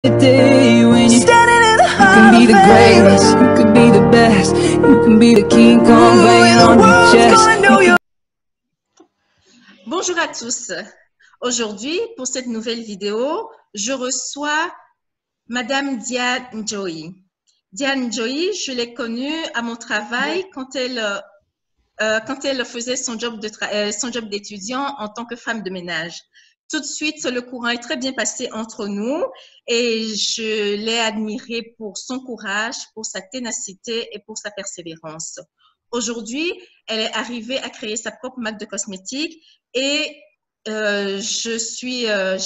day when you can be the greatest, you can be the best, you can be the King Kong playing on your chest. Bonjour à tous. Aujourd'hui, pour cette nouvelle vidéo, je reçois Madame Diane Njoyi. Diane Njoyi, je l'ai connue à mon travail quand elle faisait son job d'étudiant en tant que femme de ménage. Tout de suite, le courant est très bien passé entre nous et je l'ai admirée pour son courage, pour sa ténacité et pour sa persévérance. Aujourd'hui, elle est arrivée à créer sa propre marque de cosmétiques et j'ai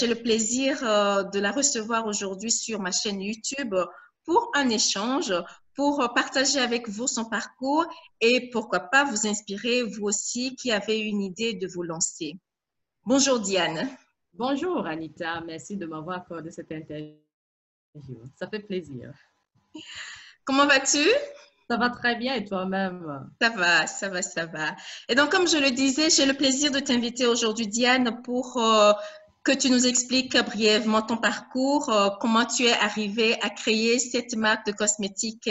le plaisir de la recevoir aujourd'hui sur ma chaîne YouTube pour un échange, pour partager avec vous son parcours et pourquoi pas vous inspirer, vous aussi, qui avez une idée de vous lancer. Bonjour Diane. Bonjour Anita, merci de m'avoir accordé cette interview. Ça fait plaisir. Comment vas-tu? Ça va très bien et toi-même? Ça va, ça va, ça va. Et donc, comme je le disais, j'ai le plaisir de t'inviter aujourd'hui, Diane, pour que tu nous expliques brièvement ton parcours, comment tu es arrivée à créer cette marque de cosmétiques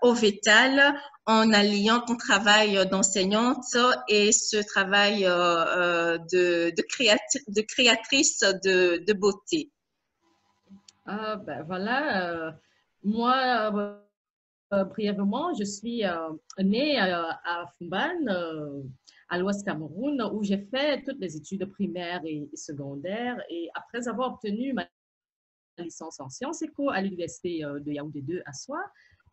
Ovetal en alliant ton travail d'enseignante et ce travail de créatrice de beauté. Ben voilà, moi, brièvement, je suis née à Fumban, à l'Ouest Cameroun, où j'ai fait toutes les études primaires et secondaires. Et après avoir obtenu ma licence en sciences éco à l'université de Yaoundé 2 à Soie,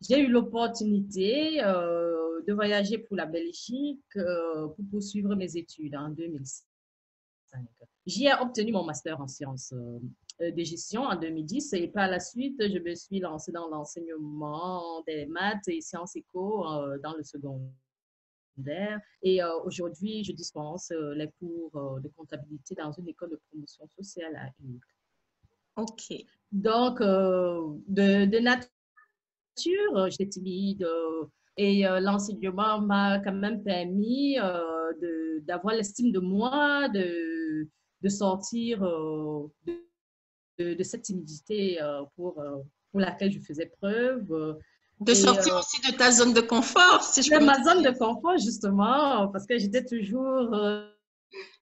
j'ai eu l'opportunité de voyager pour la Belgique pour poursuivre mes études en 2005. J'y ai obtenu mon master en sciences de gestion en 2010 et par la suite, je me suis lancée dans l'enseignement des maths et sciences éco dans le secondaire. Et aujourd'hui, je dispense les cours de comptabilité dans une école de promotion sociale à Unique. OK. Donc, de nature, j'étais timide et l'enseignement m'a quand même permis d'avoir l'estime de moi, de sortir de cette timidité pour laquelle je faisais preuve. De sortir aussi de ta zone de confort, si je peux de me ma dire. zone de confort, justement, parce que j'étais toujours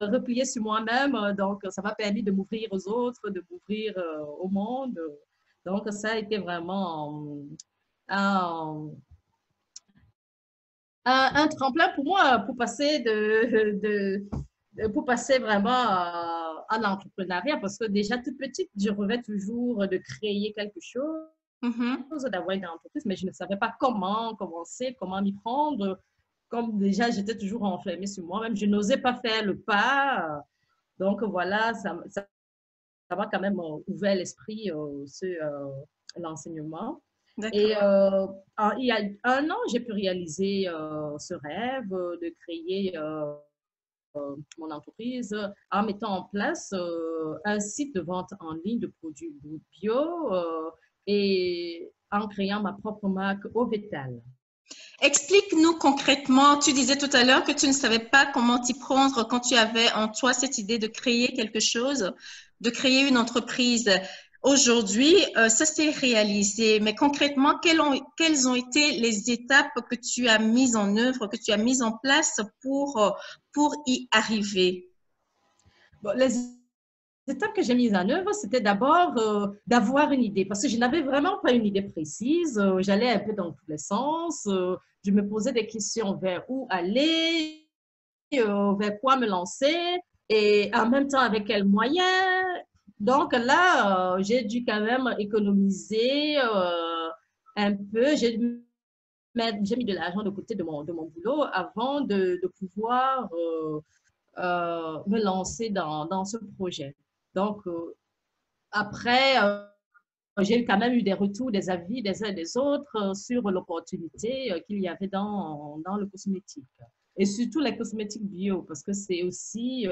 repliée sur moi-même. Donc, ça m'a permis de m'ouvrir aux autres, de m'ouvrir au monde. Donc, ça a été vraiment un tremplin pour moi pour passer pour passer vraiment à l'entrepreneuriat parce que déjà toute petite, je rêvais toujours de créer quelque chose, d'avoir une entreprise, mais je ne savais pas comment commencer, comment m'y prendre. Comme déjà, j'étais toujours enfermée sur moi-même, je n'osais pas faire le pas. Donc voilà, ça m'a quand même ouvert l'esprit sur l'enseignement. Et il y a un an, j'ai pu réaliser ce rêve de créer mon entreprise en mettant en place un site de vente en ligne de produits bio et en créant ma propre marque Ovetal. Explique-nous concrètement, tu disais tout à l'heure que tu ne savais pas comment t'y prendre quand tu avais en toi cette idée de créer quelque chose, de créer une entreprise. Aujourd'hui, ça s'est réalisé, mais concrètement, quelles ont été les étapes que tu as mises en œuvre, que tu as mises en place pour y arriver? Bon, les étapes que j'ai mises en œuvre, c'était d'abord d'avoir une idée, parce que je n'avais vraiment pas une idée précise. J'allais un peu dans tous les sens. Je me posais des questions vers où aller, vers quoi me lancer, et en même temps avec quels moyens. Donc là, j'ai dû quand même économiser un peu. J'ai mis de l'argent de côté de mon boulot avant de pouvoir me lancer dans ce projet. Donc, après, j'ai quand même eu des retours, des avis des uns et des autres sur l'opportunité qu'il y avait dans le cosmétique. Et surtout les cosmétiques bio, parce que c'est aussi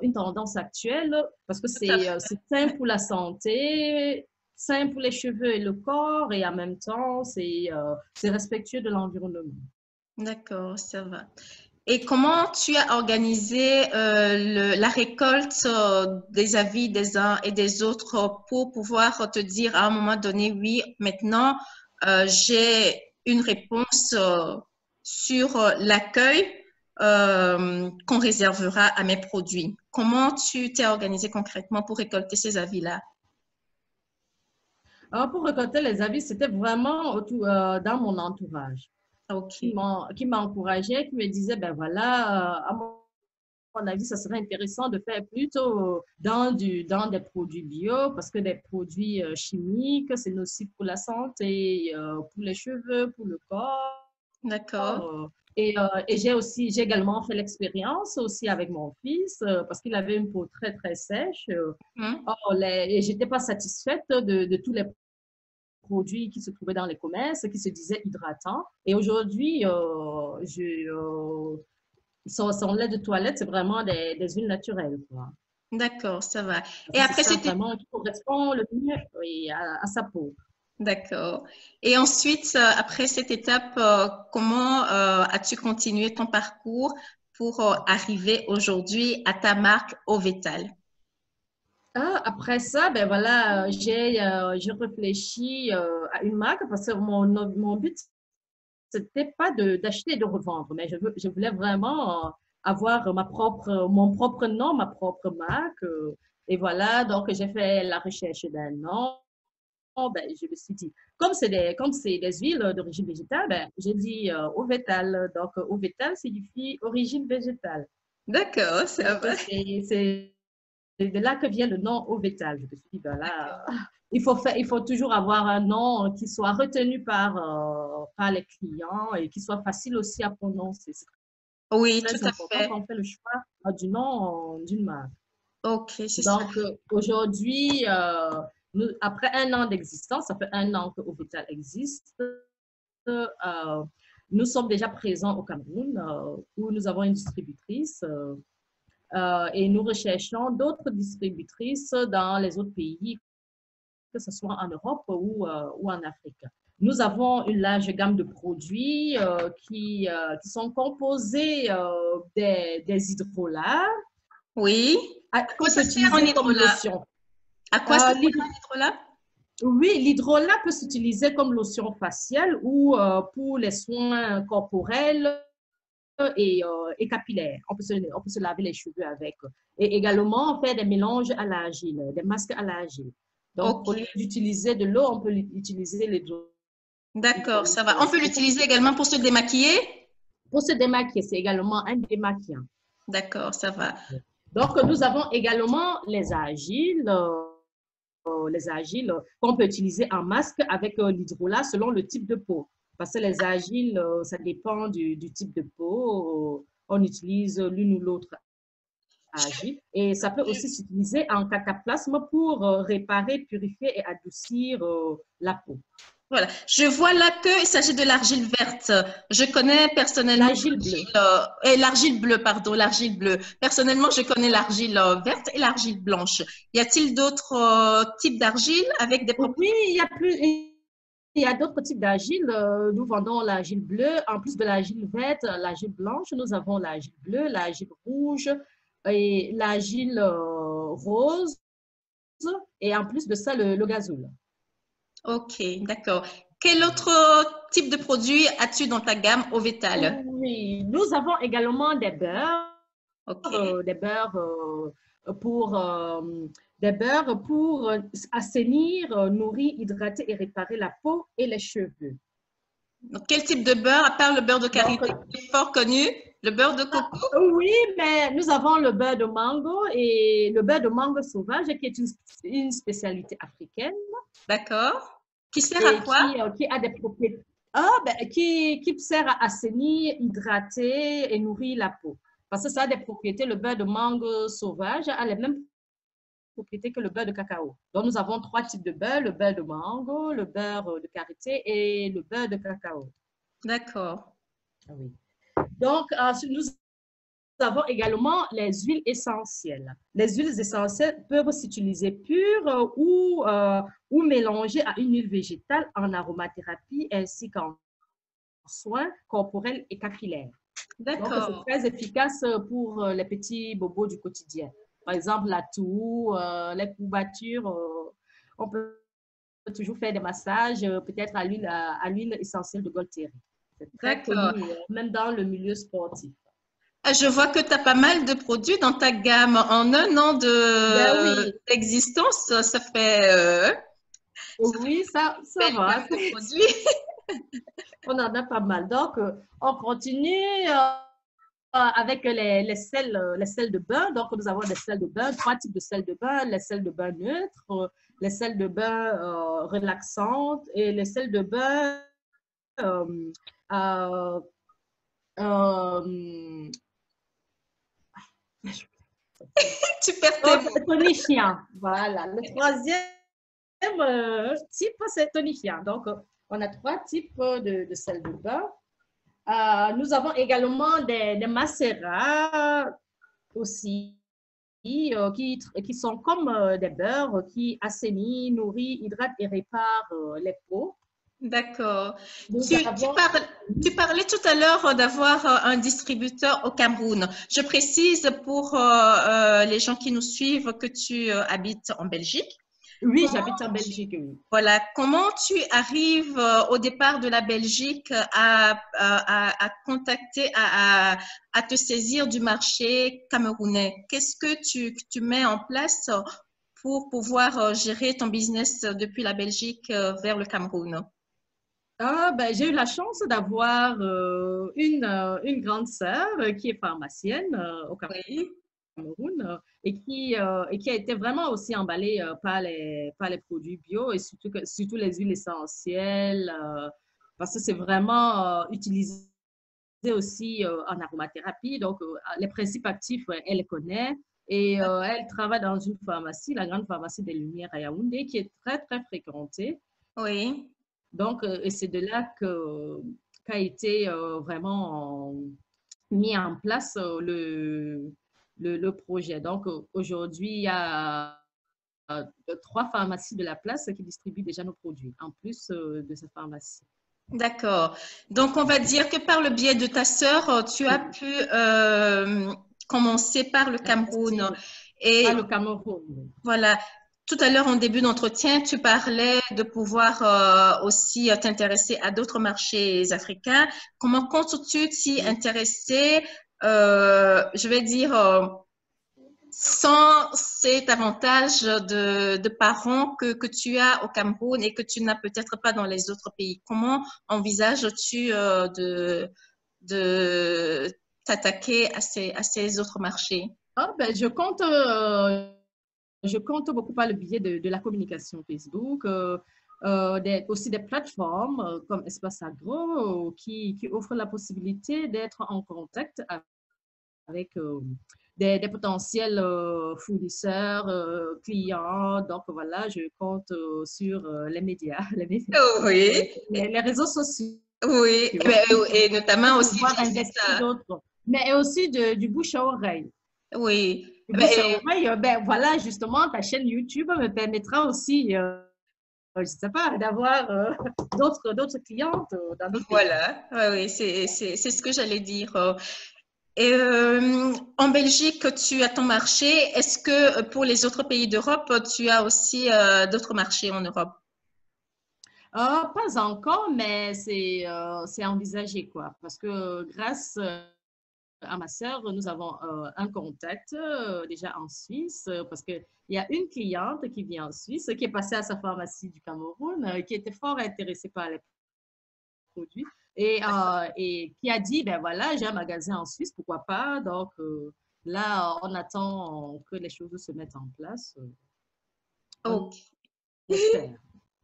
une tendance actuelle, parce que c'est sain pour la santé, sain pour les cheveux et le corps, et en même temps, c'est respectueux de l'environnement. D'accord, ça va. Et comment tu as organisé la récolte des avis des uns et des autres pour pouvoir te dire à un moment donné, oui, maintenant, j'ai une réponse sur l'accueil qu'on réservera à mes produits. Comment tu t'es organisé concrètement pour récolter ces avis-là? Alors, pour récolter les avis, c'était vraiment dans mon entourage OK. qui m'a encouragé, qui me disait, ben voilà, à mon avis, ça serait intéressant de faire plutôt dans des produits bio parce que des produits chimiques, c'est nocif pour la santé, pour les cheveux, pour le corps. D'accord. euh, et j'ai également fait l'expérience aussi avec mon fils parce qu'il avait une peau très, très sèche. Hmm. Et j'étais pas satisfaite de tous les produits qui se trouvaient dans les commerces, qui se disaient hydratants. Et aujourd'hui, son lait de toilette, c'est vraiment des huiles naturelles, quoi. D'accord, ça va. Parce Et que c'est après, ça c'était vraiment qui correspond le mieux, oui, à sa peau. d'accord. Et ensuite, après cette étape, comment as-tu continué ton parcours pour arriver aujourd'hui à ta marque Ovetal? Ah, après ça, ben voilà, j'ai réfléchi à une marque parce que mon but, c'était pas d'acheter et de revendre, mais je voulais vraiment avoir mon propre nom, ma propre marque. Et voilà, donc j'ai fait la recherche d'un nom. Ben, je me suis dit, comme c'est des huiles d'origine végétale, ben, j'ai dit Ovetal. Donc, Ovetal signifie origine végétale. D'accord, Donc, ça va. c'est de là que vient le nom Ovetal. Je me suis dit, ben là, D'accord. il faut toujours avoir un nom qui soit retenu par les clients et qui soit facile aussi à prononcer. C'est Oui, tout très à important fait. quand on fait le choix du nom d'une marque. Ok, c'est ça. Donc, aujourd'hui, après un an d'existence, ça fait un an que Ovetal existe, euh, nous sommes déjà présents au Cameroun, où nous avons une distributrice et nous recherchons d'autres distributrices dans les autres pays, que ce soit en Europe ou en Afrique. Nous avons une large gamme de produits qui sont composés des hydrolats Oui. À quoi qu'on ça peut sert un utiliser comme hydrolat? lotion. À quoi ça Euh, sert un hydrolat? oui, l'hydrolat peut s'utiliser comme lotion faciale ou pour les soins corporels et capillaires. On peut se laver les cheveux avec. Et également, faire des mélanges à l'argile, des masques à l'argile. Donc, au Ok, lieu d'utiliser de l'eau, on peut utiliser l'hydrolat. d'accord, ça va. On peut l'utiliser également pour se démaquiller? Pour se démaquiller, c'est également un démaquillant. D'accord, ça va. Donc, nous avons également les argiles qu'on peut utiliser en masque avec l'hydrolat selon le type de peau. Parce que les argiles, ça dépend du type de peau. On utilise l'une ou l'autre argile. Et ça peut aussi s'utiliser en cataplasme pour réparer, purifier et adoucir la peau. Voilà. Je vois là qu'il s'agit de l'argile verte. Je connais personnellement L'argile bleue. l'argile bleue, pardon, l'argile bleue. Personnellement, je connais l'argile verte et l'argile blanche. Y a-t-il d'autres types d'argile avec des Oui, propriétés? il y a d'autres types d'argile. Nous vendons l'argile bleue. En plus de l'argile verte, l'argile blanche, nous avons l'argile bleue, l'argile rouge et l'argile rose. Et en plus de ça, le gazole. Ok, d'accord. Quel autre type de produit as-tu dans ta gamme Ovetal? Oui, nous avons également Ok, des beurres pour, des beurres pour assainir, nourrir, hydrater et réparer la peau et les cheveux. donc, quel type de beurre, à part le beurre de Donc, karité qui est fort connu, le beurre de coco? oui, mais nous avons le beurre de mango et le beurre de mango sauvage qui est une spécialité africaine D'accord. Qui sert à et quoi? qui a des propriétés, qui sert à assainir, hydrater et nourrir la peau. Parce que ça a des propriétés, le beurre de mango sauvage a les mêmes propriétés que le beurre de cacao. Donc, nous avons trois types de beurre, le beurre de mango, le beurre de karité et le beurre de cacao. D'accord. Oui. Donc, nous avons également les huiles essentielles. Les huiles essentielles peuvent s'utiliser pures ou mélangées à une huile végétale en aromathérapie ainsi qu'en soins corporels et capillaires. Donc, c'est D'accord. très efficace pour les petits bobos du quotidien. Par exemple, la toux, les courbatures, on peut toujours faire des massages, peut-être à l'huile essentielle de Golteri. C'est très D'accord. connu, même dans le milieu sportif. Ah, je vois que tu as pas mal de produits dans ta gamme. En un an Ben oui, d'existence, ça fait oui, une ça belle va. gamme de produits. On en a pas mal. Donc, on continue avec les sels de bain. Donc, nous avons des sels de bain, trois types de sels de bain, les sels de bain neutres, les sels de bain relaxantes et les sels de bain euh, euh, euh, Tu perds tes mots. tonifiant. Voilà. Le troisième type, c'est tonifiant. Donc, on a trois types de sels de bain. Nous avons également des macérats aussi qui sont comme des beurres qui assainissent, nourrissent, hydratent et réparent les peaux. D'accord. Nous Tu, tu avons, parles- tu parlais tout à l'heure d'avoir un distributeur au Cameroun. Je précise pour les gens qui nous suivent que tu habites en Belgique. oui, Comment j'habite en Belgique, oui. Voilà, comment tu arrives au départ de la Belgique à contacter, à te saisir du marché camerounais? Qu'est-ce que tu mets en place pour pouvoir gérer ton business depuis la Belgique vers le Cameroun? Ben, j'ai eu la chance d'avoir une grande sœur qui est pharmacienne au Oui, Cameroun et qui a été vraiment aussi emballée par les produits bio et surtout les huiles essentielles parce que c'est vraiment utilisé aussi en aromathérapie. Donc, les principes actifs, elle les connaît. Et elle travaille dans une pharmacie, la grande pharmacie des Lumières à Yaoundé, qui est très, très fréquentée. oui, Donc, et c'est de là qu'a été vraiment mis en place le projet. Donc, aujourd'hui, il y a trois pharmacies de la place qui distribuent déjà nos produits, en plus de cette pharmacie. d'accord. Donc, on va dire que par le biais de ta sœur, tu as pu commencer par le Cameroun. Investir Et par le Cameroun. voilà, tout à l'heure en début d'entretien, tu parlais de pouvoir aussi t'intéresser à d'autres marchés africains. Comment comptes-tu t'y intéresser, je vais dire, sans cet avantage de parents que tu as au Cameroun et que tu n'as peut-être pas dans les autres pays? Comment envisages-tu de t'attaquer à ces autres marchés? Ah, ben, je compte beaucoup par le biais de la communication Facebook, aussi des plateformes comme Espace Agro qui offrent la possibilité d'être en contact avec des potentiels fournisseurs, clients. Donc voilà, je compte sur les médias, Oui. les réseaux sociaux Oui, et notamment pour aussi pouvoir via investir cette, d'autres, mais aussi du bouche à oreille. oui, Du bouche à oreille, ben voilà, justement, ta chaîne YouTube me permettra aussi, je ne sais pas, d'avoir d'autres clientes dans d'autres pays. voilà, ouais, oui, c'est ce que j'allais dire. Et en Belgique, tu as ton marché. Est-ce que pour les autres pays d'Europe, tu as aussi d'autres marchés en Europe? Pas encore, mais c'est envisagé, quoi. Parce que grâce à ma sœur, nous avons un contact déjà en Suisse, parce qu'il y a une cliente qui vit en Suisse, qui est passée à sa pharmacie du Cameroun, qui était fort intéressée par les produits et qui a dit, ben voilà, j'ai un magasin en Suisse, pourquoi pas? Donc là, on attend que les choses se mettent en place. On Ok. espère.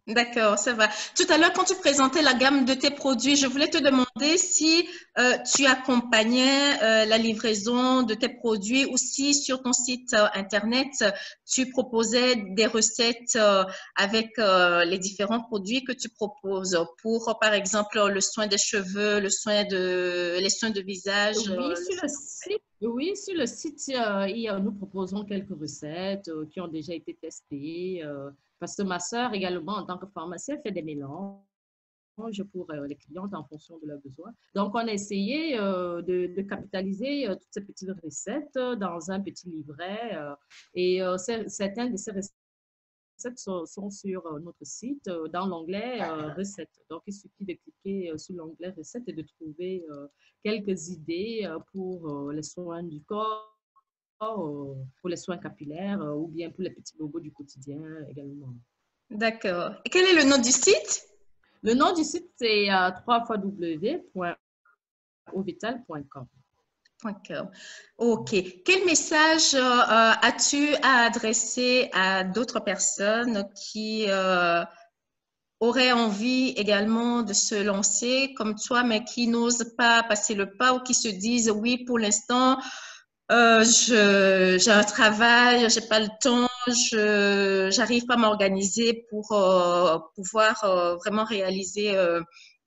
D'accord, ça va. Tout à l'heure, quand tu présentais la gamme de tes produits, je voulais te demander si tu accompagnais la livraison de tes produits ou si sur ton site internet, tu proposais des recettes avec les différents produits que tu proposes pour, par exemple, le soin des cheveux, les soins de visage. Oui, sur le site, nous proposons quelques recettes qui ont déjà été testées. Parce que ma sœur, également, en tant que pharmacienne, fait des mélanges. pour les clientes en fonction de leurs besoins. Donc, on a essayé de capitaliser toutes ces petites recettes dans un petit livret et certaines de ces recettes sont sur notre site dans l'onglet recettes. Donc, il suffit de cliquer sur l'onglet recettes et de trouver quelques idées pour les soins du corps, pour les soins capillaires ou bien pour les petits bobos du quotidien également. D'accord. Et quel est le nom du site? Le nom du site, c'est www.ovital.com. OK. Quel message as-tu à adresser à d'autres personnes qui auraient envie également de se lancer comme toi, mais qui n'osent pas passer le pas ou qui se disent, oui, pour l'instant, j'ai un travail, j'ai pas le temps, j'arrive pas à m'organiser pour pouvoir vraiment réaliser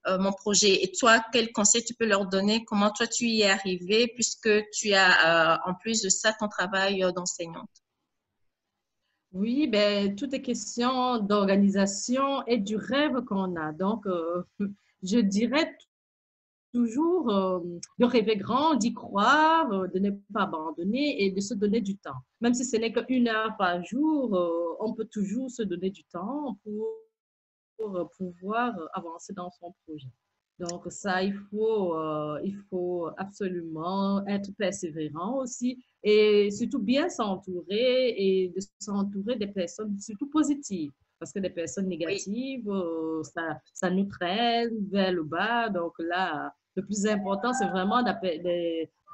mon projet. Et toi, quel conseil tu peux leur donner? Comment toi tu y es arrivé puisque tu as en plus de ça ton travail d'enseignante? Oui, ben, tout est question d'organisation et du rêve qu'on a. Donc, je dirais toujours de rêver grand, d'y croire, de ne pas abandonner et de se donner du temps. Même si ce n'est qu'une heure par jour, on peut toujours se donner du temps pour pouvoir avancer dans son projet. Donc ça, il faut absolument être persévérant aussi et surtout bien s'entourer et de s'entourer des personnes surtout positives. Parce que des personnes Oui. négatives, ça nous traîne vers le bas. Donc là, le plus important, c'est vraiment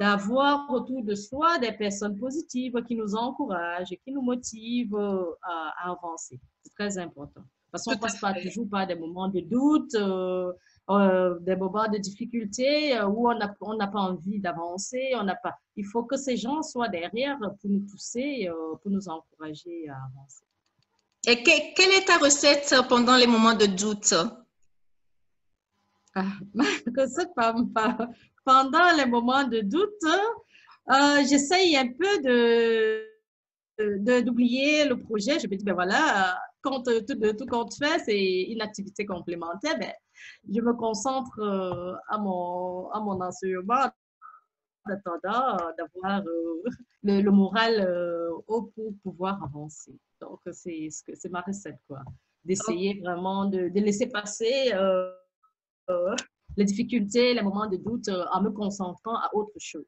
d'avoir autour de soi des personnes positives qui nous encouragent et qui nous motivent à avancer. C'est très important. Parce qu'on Tout à passe pas fait. toujours par des moments de doute, des moments de difficulté où on n'a pas envie d'avancer. Il faut que ces gens soient derrière pour nous pousser, pour nous encourager à avancer. Et quelle est ta recette pendant les moments de doute? Ah, pendant les moments de doute, j'essaye un peu d'oublier le projet. Je me dis, ben voilà, quand tout compte fait, c'est une activité complémentaire. Ben, je me concentre à mon enseignement en attendant d'avoir le moral haut pour pouvoir avancer. Donc, c'est ma recette, quoi. D'essayer vraiment de laisser passer les difficultés, les moments de doute en me concentrant à autre chose.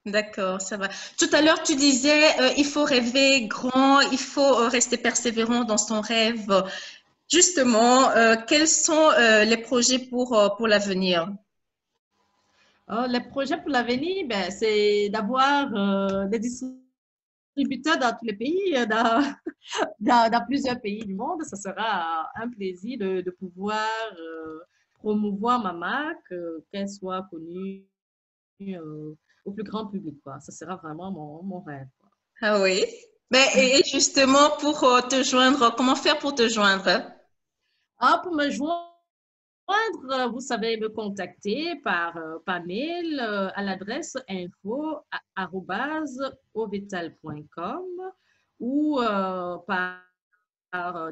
D'accord, ça va. Tout à l'heure, tu disais, il faut rêver grand, il faut rester persévérant dans son rêve. Justement, quels sont les projets pour l'avenir? Les projets pour l'avenir, ben, c'est d'avoir des distributeurs dans tous les pays, dans plusieurs pays du monde. Ça sera un plaisir de pouvoir promouvoir ma marque, qu'elle soit connue au plus grand public, quoi. Ça sera vraiment mon rêve, quoi. Ah oui. Mais, et justement, pour te joindre, comment faire pour te joindre? Ah, pour me joindre, vous savez me contacter par mail à l'adresse info@ovital.com ou par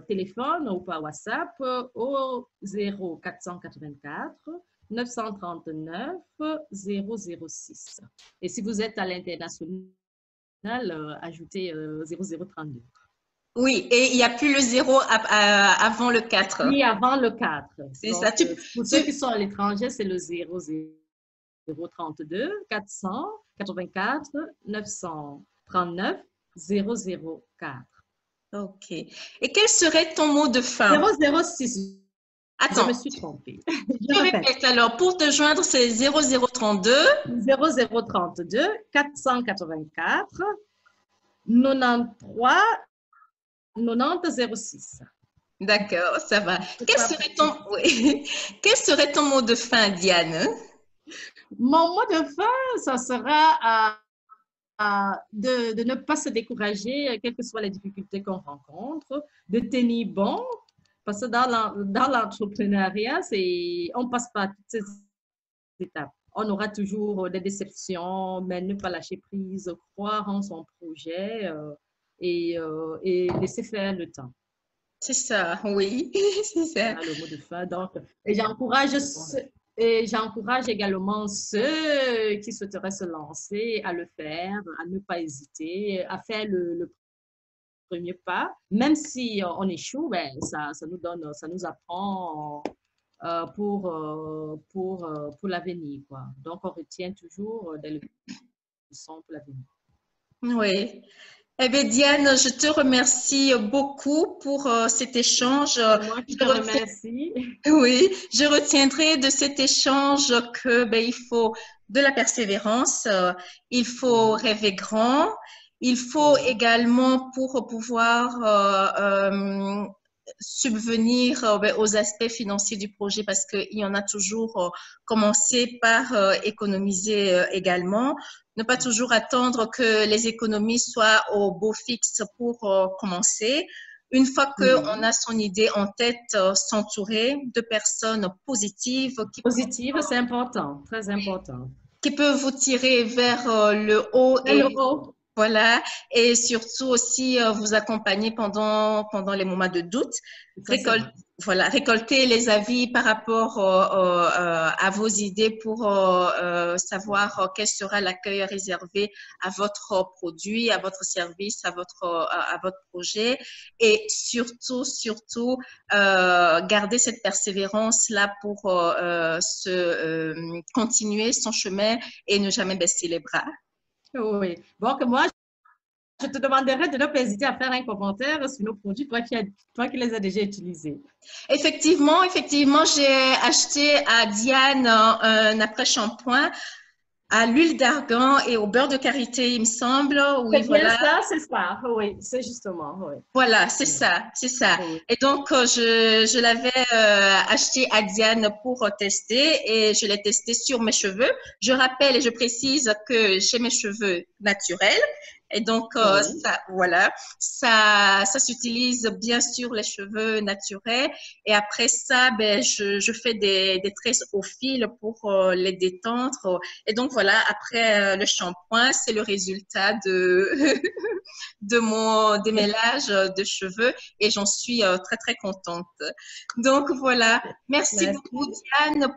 téléphone ou par WhatsApp au 0484 939 006. Et si vous êtes à l'international, ajoutez 0032. Oui, et il n'y a plus le zéro avant le 4. Oui, avant le 4. C'est ça. Donc, pour ceux qui sont à l'étranger, c'est le 0032 484 939 004. OK. Et quel serait ton mot de fin? 006. Je me Attends, suis trompée. tu Je répète. répètes alors. Pour te joindre, c'est 0032. 0032 484 93 90 06. D'accord, ça va. Oui. Quel serait ton mot de fin, Diane? Mon mot de fin, ça sera de ne pas se décourager, quelles que soient les difficultés qu'on rencontre, de tenir bon, parce que dans l'entrepreneuriat, on passe par toutes ces étapes. On aura toujours des déceptions, mais ne pas lâcher prise, croire en son projet et laisser faire le temps. C'est ça, oui, c'est ça. Voilà le mot de fin. Donc, et j'encourage également ceux qui souhaiteraient se lancer à le faire, à ne pas hésiter, à faire le premier pas. Même si on échoue, ben, ça nous apprend pour l'avenir, quoi. Donc, on retient toujours des leçons pour l'avenir. Oui. Eh bien, Diane, je te remercie beaucoup pour cet échange. C'est moi qui te remercie. Oui, je retiendrai de cet échange que ben, il faut de la persévérance, il faut rêver grand, il faut également pour pouvoir subvenir ben, aux aspects financiers du projet parce qu'il y en a toujours commencer par économiser également. Ne pas toujours attendre que les économies soient au beau fixe pour commencer. Une fois qu'on a son idée en tête, s'entourer de personnes positives Positive, c'est important, très important. qui peuvent vous tirer vers le haut et Hello. voilà, et surtout aussi vous accompagner pendant les moments de doute. Voilà, récolter les avis par rapport à vos idées pour savoir quel sera l'accueil réservé à votre produit, à votre service, à votre projet. Et surtout, garder cette persévérance-là pour continuer son chemin et ne jamais baisser les bras. Oui. Donc, moi, je te demanderai de ne pas hésiter à faire un commentaire sur nos produits, toi qui les as déjà utilisés. Effectivement, j'ai acheté à Diane un après-shampoing à l'huile d'argan et au beurre de karité, il me semble. Oui, C'est bien voilà. ça, c'est ça. Oui, c'est justement. Oui. Voilà, c'est ça, c'est ça. Oui. Et donc, je l'avais acheté à Diane pour tester et je l'ai testé sur mes cheveux. Je rappelle et je précise que j'ai mes cheveux naturels. Et donc, Oui. ça s'utilise bien sûr les cheveux naturels. Et après ça, ben, je fais des tresses au fil pour les détendre. Et donc, voilà, après le shampoing, c'est le résultat de mon démêlage de cheveux et j'en suis très, très contente. Donc, voilà. Merci beaucoup, Diane,